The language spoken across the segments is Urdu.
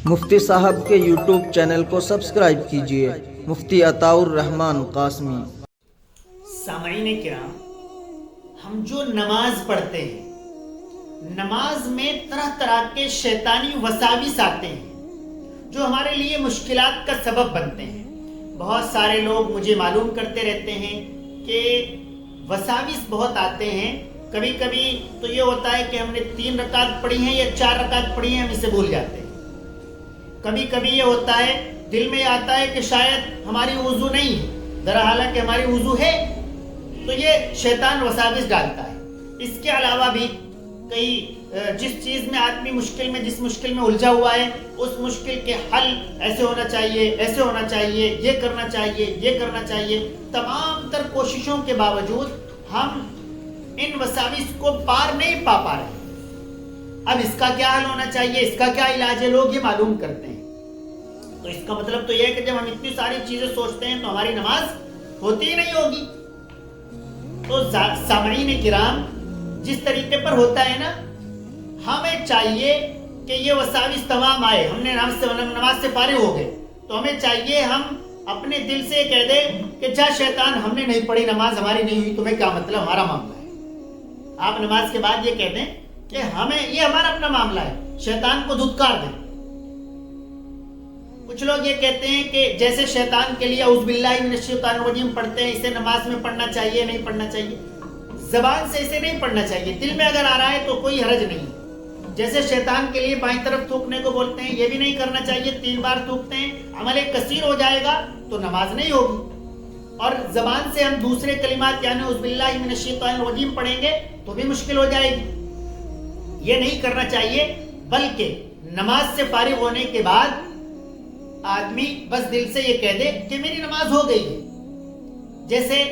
مفتی صاحب کے یوٹیوب چینل کو سبسکرائب کیجیے، مفتی عطاء الرحمن قاسمی۔ سامعین کرام، ہم جو نماز پڑھتے ہیں، نماز میں طرح طرح کے شیطانی وساوس آتے ہیں جو ہمارے لیے مشکلات کا سبب بنتے ہیں۔ بہت سارے لوگ مجھے معلوم کرتے رہتے ہیں کہ وساوس بہت آتے ہیں۔ کبھی کبھی تو یہ ہوتا ہے کہ ہم نے 3 رکعت پڑھی ہیں یا 4 رکعت پڑھی ہیں، ہم اسے بھول جاتے ہیں۔ کبھی کبھی یہ ہوتا ہے، دل میں آتا ہے کہ شاید ہماری وضو نہیں ہے، درحالانکہ ہماری وضو ہے۔ تو یہ شیطان وساوس ڈالتا ہے۔ اس کے علاوہ بھی جس چیز میں آدمی جس مشکل میں الجھا ہوا ہے، اس مشکل کے حل ایسے ہونا چاہیے، ایسے ہونا چاہیے، یہ کرنا چاہیے، یہ کرنا چاہیے۔ تمام تر کوششوں کے باوجود ہم ان وساوس کو پار نہیں پا رہے۔ اب اس کا کیا حل ہونا چاہیے، اس کا کیا علاج ہے، لوگ یہ معلوم کرتے ہیں۔ تو اس کا مطلب تو یہ ہے کہ جب ہم اتنی ساری چیزیں سوچتے ہیں تو ہماری نماز ہوتی ہی نہیں ہوگی۔ تو سامعین کرام، جس طریقے پر ہوتا ہے نا، ہمیں چاہیے کہ یہ وساوس تمام آئے، ہم نے نماز سے فارغ ہو گئے، تو ہمیں چاہیے ہم اپنے دل سے کہہ دیں کہ جا شیطان، ہم نے نہیں پڑھی نماز، ہماری نہیں ہوئی، تمہیں کیا مطلب، ہمارا معاملہ ہے۔ آپ نماز کے بعد یہ کہہ دیں کہ یہ ہمارا اپنا معاملہ ہے، شیطان کو دھتکار دیں۔ کچھ لوگ یہ کہتے ہیں کہ جیسے شیطان کے لیے اعوذ باللہ من الشیطان الرجیم پڑھتے ہیں، اسے نماز میں پڑھنا چاہیے نہیں پڑھنا چاہیے؟ زبان سے اسے نہیں پڑھنا چاہیے، دل میں اگر آ رہا ہے تو کوئی حرج نہیں۔ جیسے شیطان کے لیے بائیں طرف تھوکنے کو بولتے ہیں، یہ بھی نہیں کرنا چاہیے، 3 بار تھوکتے ہیں، عمل کثیر ہو جائے گا تو نماز نہیں ہوگی۔ اور زبان سے ہم دوسرے کلمات یعنی اعوذ باللہ من الشیطان الرجیم پڑھیں گے تو بھی مشکل ہو جائے گی۔ یہ نہیں کرنا چاہیے، بلکہ نماز سے فارغ ہونے کے بعد آدمی بس دل سے یہ کہہ دے کہ میری نماز ہو گئی ہے۔ جیسے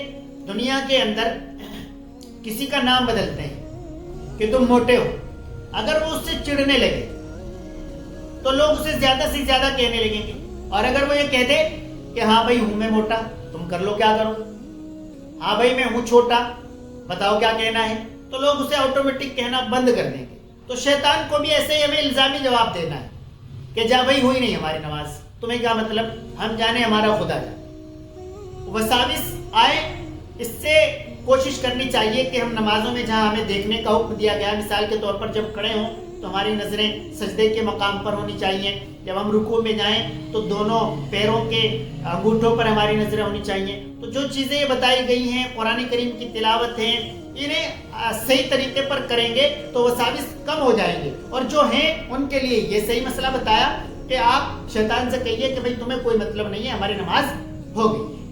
دنیا کے اندر کسی کا نام بدلتے ہیں کہ تم موٹے ہو، اگر وہ اس سے چڑھنے لگے تو لوگ اسے زیادہ سے زیادہ کہنے لگیں گے، اور اگر وہ یہ کہہ دے کہ ہاں بھائی ہوں میں موٹا، تم کر لو کیا کرو، ہاں بھائی میں ہوں چھوٹا، بتاؤ کیا کہنا ہے، تو لوگ اسے آٹومیٹک کہنا بند کر دیں گے۔ تو شیطان کو بھی ایسے ہی ہمیں الزامی جواب دینا ہے کہ جا بھائی ہوئی نہیں ہماری نماز، تمہیں کیا مطلب، ہم جانے ہمارا خدا جانے۔ وساوس آئے، اس سے کوشش کرنی چاہیے کہ ہم نمازوں میں جہاں ہمیں دیکھنے کا حکم دیا گیا، مثال کے طور پر جب کھڑے ہوں تو ہماری نظریں سجدے کے مقام پر ہونی چاہیے، جب ہم رکوع میں جائیں تو دونوں پیروں کے انگوٹھوں پر ہماری نظریں ہونی چاہیے۔ تو جو چیزیں یہ بتائی گئی ہیں، قرآن کریم کی تلاوت ہے، انہیں صحیح طریقے پر کریں گے تو وساوس کم ہو جائیں گے۔ اور جو ہیں ان کے لیے یہ صحیح مسئلہ بتایا کہ آپ شیطان سے کہیے کہ بھئی تمہیں کوئی مطلب نہیں ہے، ہماری نماز ہو گئی۔